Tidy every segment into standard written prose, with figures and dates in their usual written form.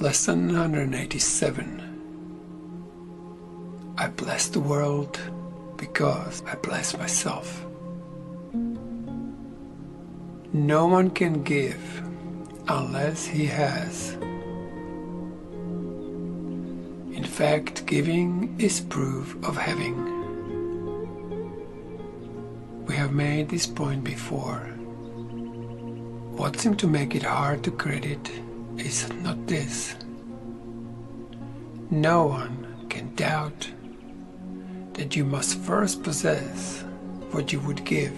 Lesson 187. I bless the world because I bless myself. No one can give unless he has. In fact, giving is proof of having. We have made this point before. What seemed to make it hard to credit is not this. No one can doubt that you must first possess what you would give.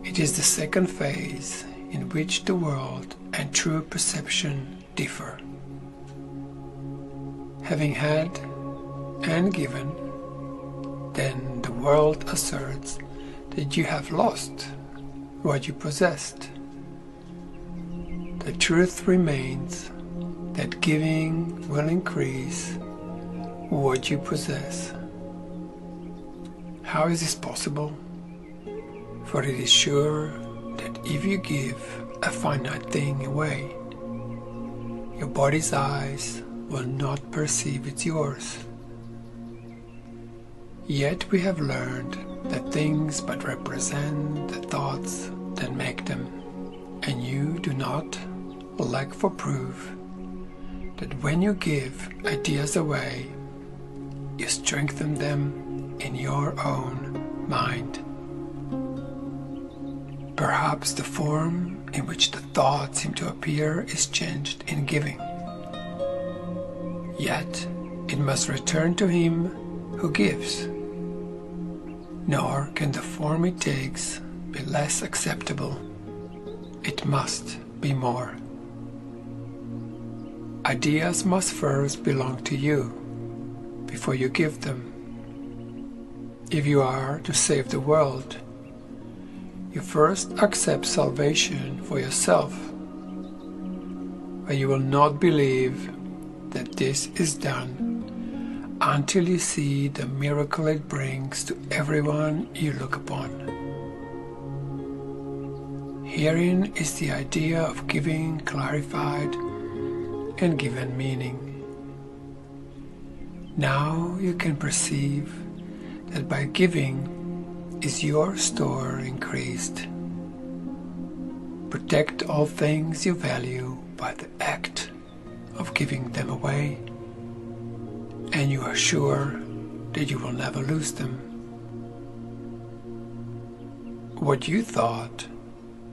It is the second phase in which the world and true perception differ. Having had and given, then the world asserts that you have lost what you possessed. The truth remains that giving will increase what you possess. How is this possible? For it is sure that if you give a finite thing away, your body's eyes will not perceive it's yours. Yet we have learned that things but represent the thoughts that make them, and you do not lack for proof that when you give ideas away, you strengthen them in your own mind. Perhaps the form in which the thoughts seem to appear is changed in giving. Yet it must return to him who gives, nor can the form it takes be less acceptable. It must be more. Ideas must first belong to you before you give them. If you are to save the world, you first accept salvation for yourself, but you will not believe that this is done until you see the miracle it brings to everyone you look upon. Herein is the idea of giving clarified and given meaning. Now you can perceive that by giving is your store increased. Protect all things you value by the act of giving them away, and you are sure that you will never lose them. What you thought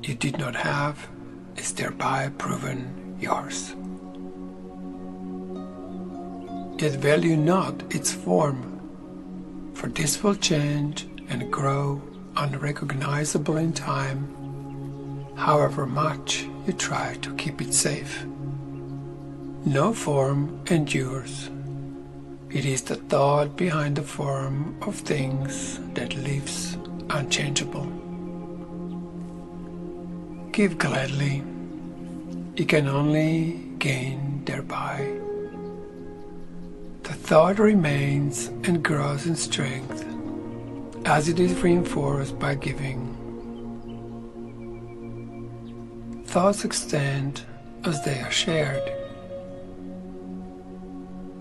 you did not have is thereby proven yours. Yet value not its form, for this will change and grow unrecognizable in time, however much you try to keep it safe. No form endures. It is the thought behind the form of things that lives unchangeable. Give gladly. You can only gain thereby. The thought remains and grows in strength as it is reinforced by giving. Thoughts extend as they are shared,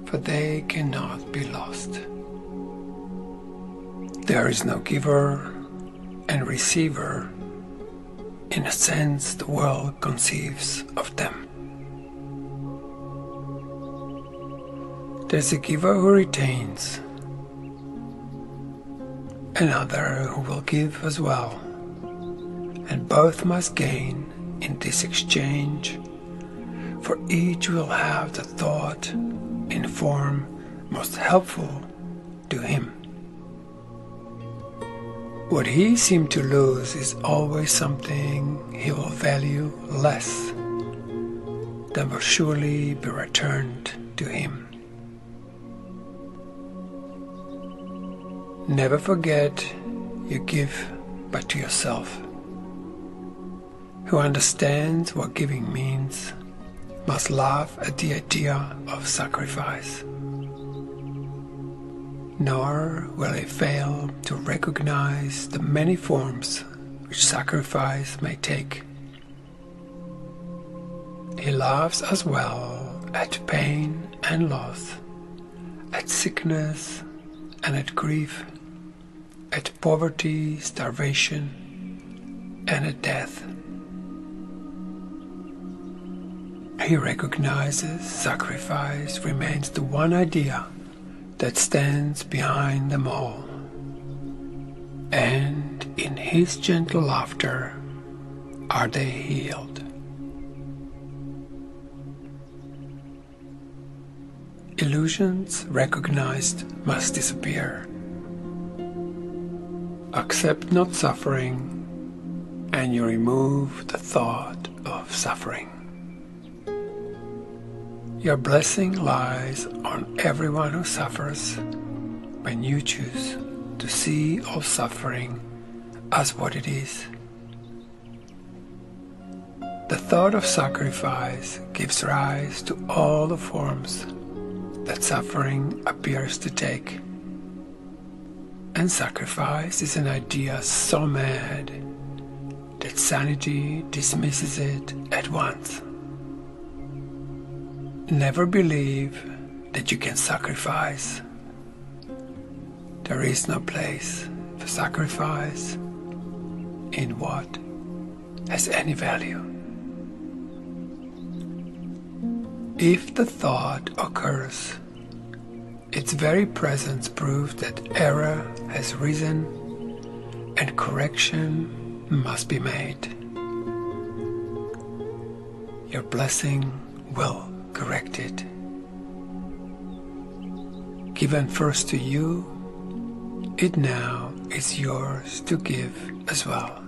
for they cannot be lost. There is no giver and receiver in a sense the world conceives of them. There's a giver who retains, another who will give as well, and both must gain in this exchange, for each will have the thought in form most helpful to him. What he seemed to lose is always something he will value less than will surely be returned to him. Never forget you give but to yourself. Who understands what giving means must laugh at the idea of sacrifice. Nor will he fail to recognize the many forms which sacrifice may take. He laughs as well at pain and loss, at sickness and at grief, at poverty, starvation, and at death. He recognizes sacrifice remains the one idea that stands behind them all. And in his gentle laughter are they healed. Illusions recognized must disappear. Accept not suffering, and you remove the thought of suffering. Your blessing lies on everyone who suffers when you choose to see all suffering as what it is. The thought of sacrifice gives rise to all the forms that suffering appears to take. And sacrifice is an idea so mad that sanity dismisses it at once. Never believe that you can sacrifice. There is no place for sacrifice in what has any value. If the thought occurs, its very presence proves that error has risen and correction must be made. Your blessing will correct it. Given first to you, it now is yours to give as well.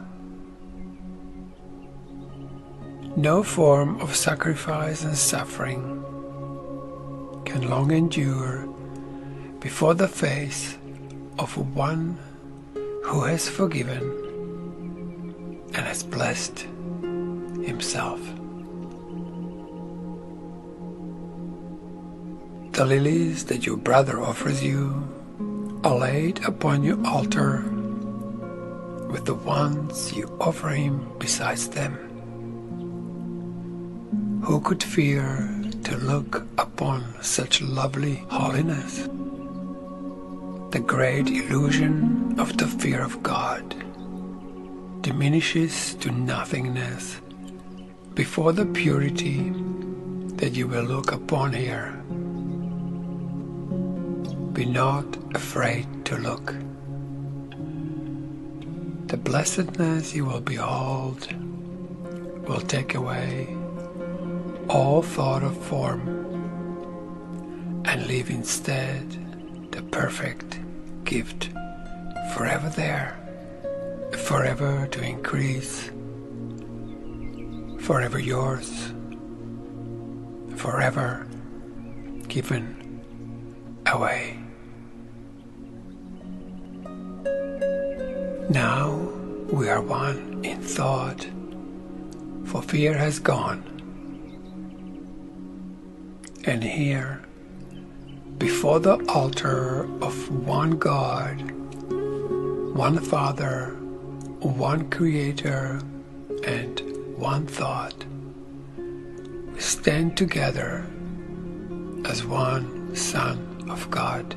No form of sacrifice and suffering can long endure before the face of one who has forgiven and has blessed himself. The lilies that your brother offers you are laid upon your altar with the ones you offer him besides them. Who could fear to look upon such lovely holiness? The great illusion of the fear of God diminishes to nothingness before the purity that you will look upon here. Be not afraid to look. The blessedness you will behold will take away all thought of form and leave instead the perfect gift forever there, forever to increase, forever yours, forever given away. Now we are one in thought, for fear has gone. And here, before the altar of one God, one Father, one Creator, and one thought, we stand together as one Son of God,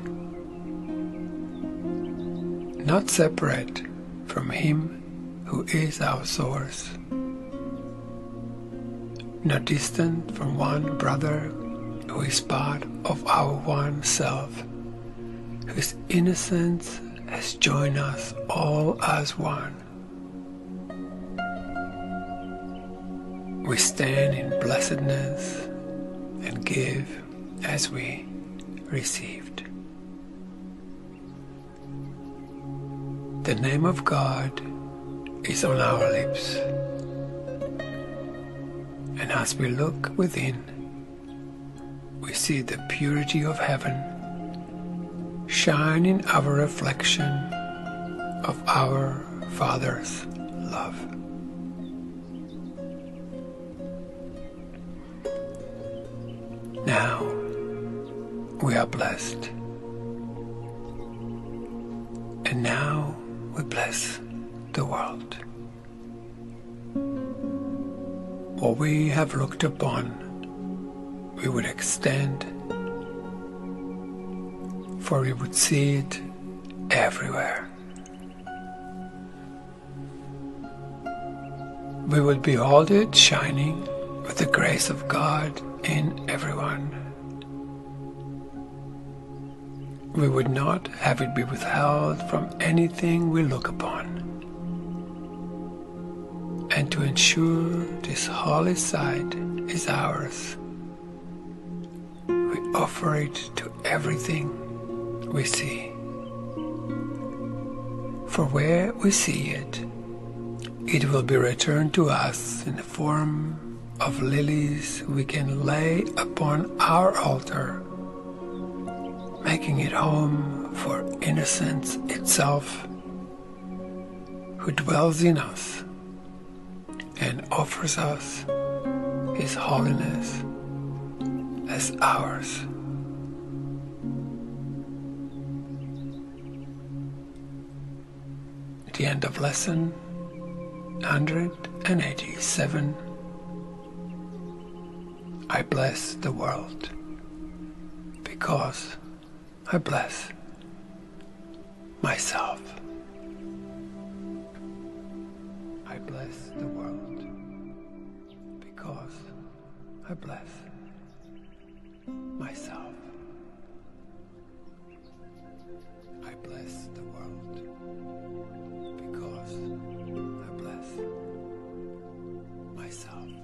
not separate from Him who is our source, not distant from one brother who is part of our one self, whose innocence has joined us all as one. We stand in blessedness and give as we received. The name of God is on our lips, and as we look within, we see the purity of heaven shine in our reflection of our Father's love. Now we are blessed, and now we bless the world. what we have looked upon, we would extend, for we would see it everywhere. We would behold it shining with the grace of God in everyone. We would not have it be withheld from anything we look upon. And to ensure this holy sight is ours, we offer it to everything we see. For where we see it, it will be returned to us in the form of lilies we can lay upon our altar, making it home for innocence itself, who dwells in us and offers us His holiness as ours. The end of lesson 187. I bless the world because I bless myself. I bless the world because I bless myself. I bless the world because I bless myself.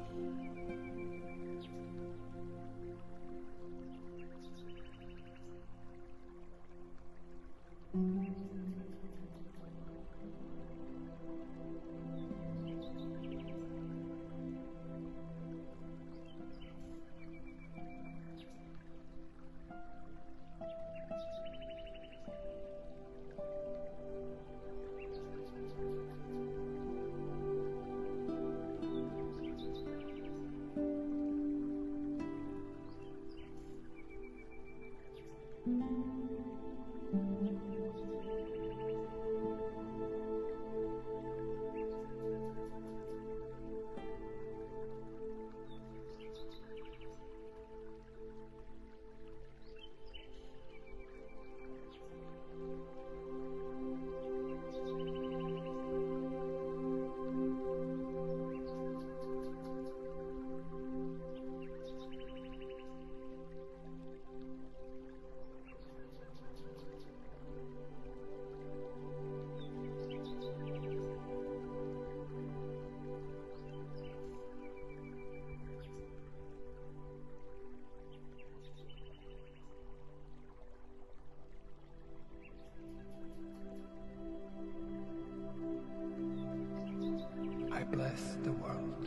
I bless the world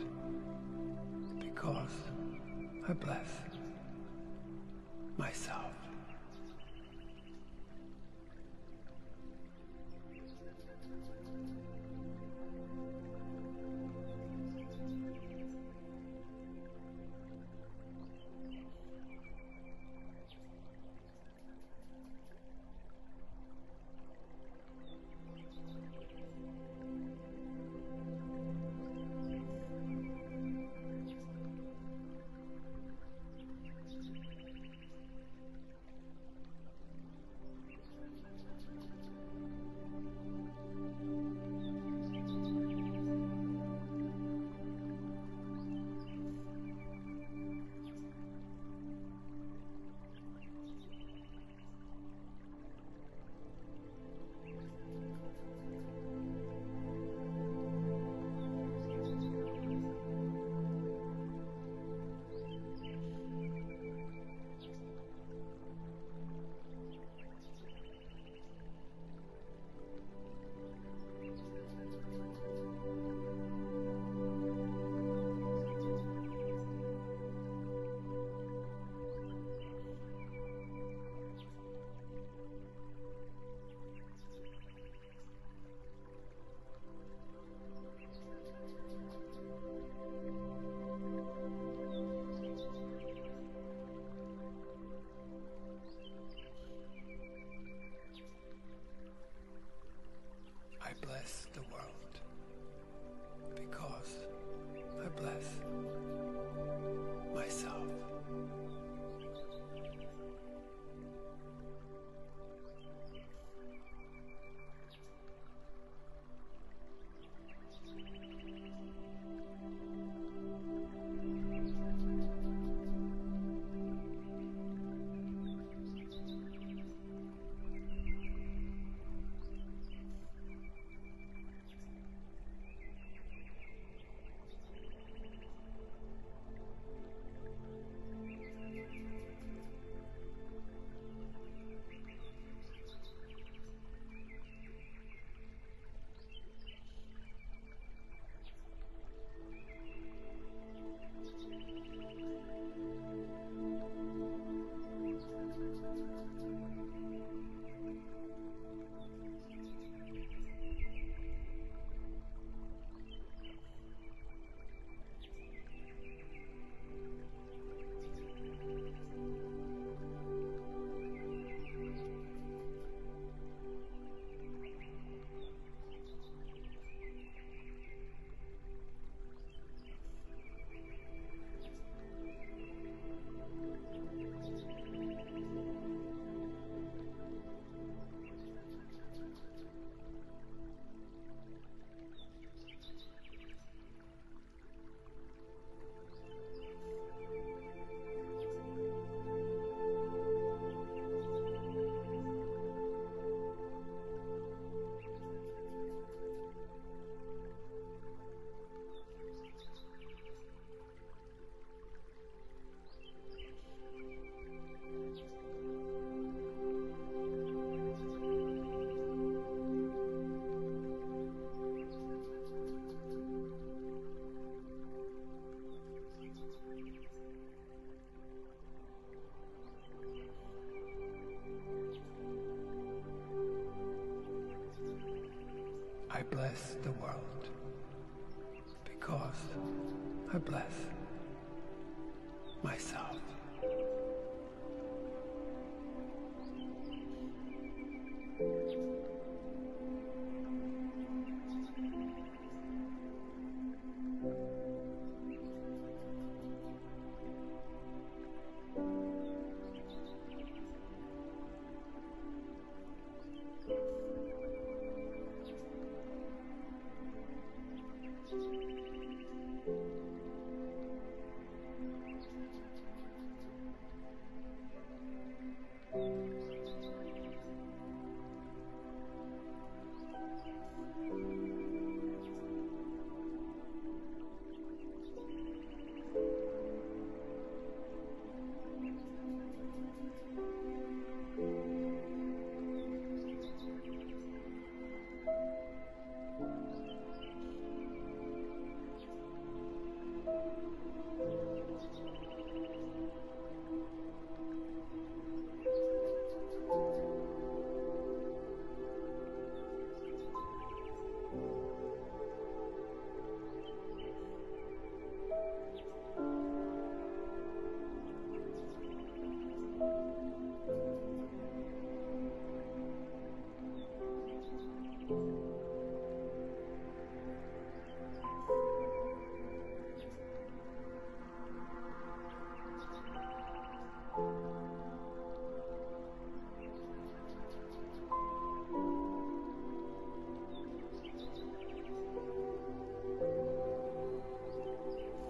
because I bless myself. bless the world because I bless myself.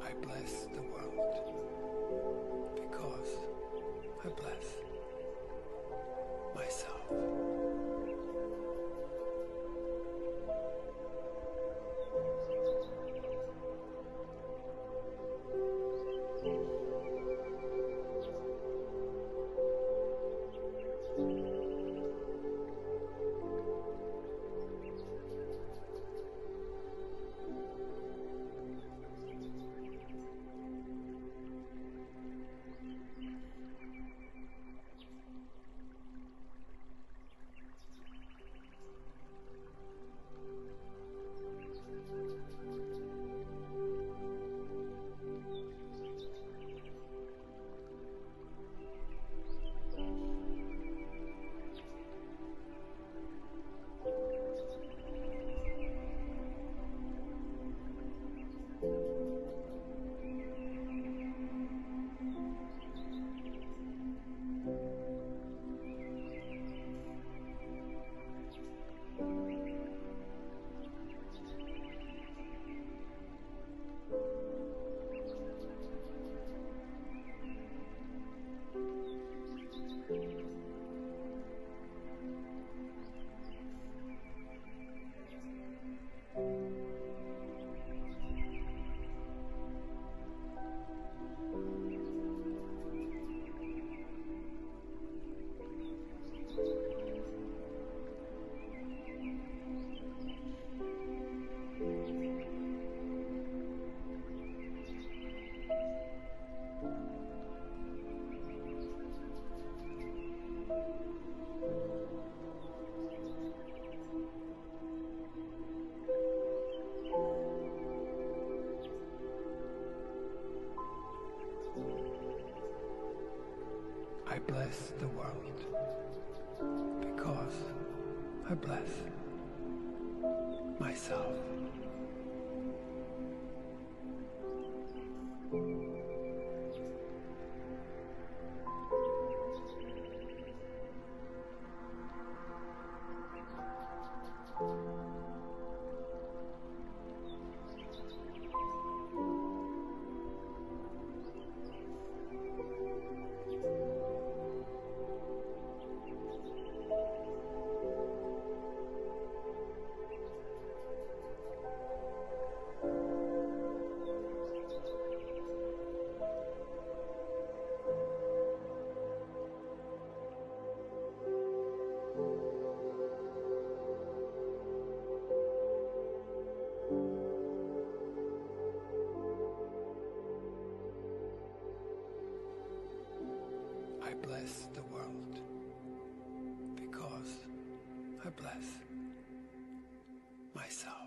I bless the world because I bless myself. I bless the world because I bless myself. I bless the world because I bless myself. Peace out.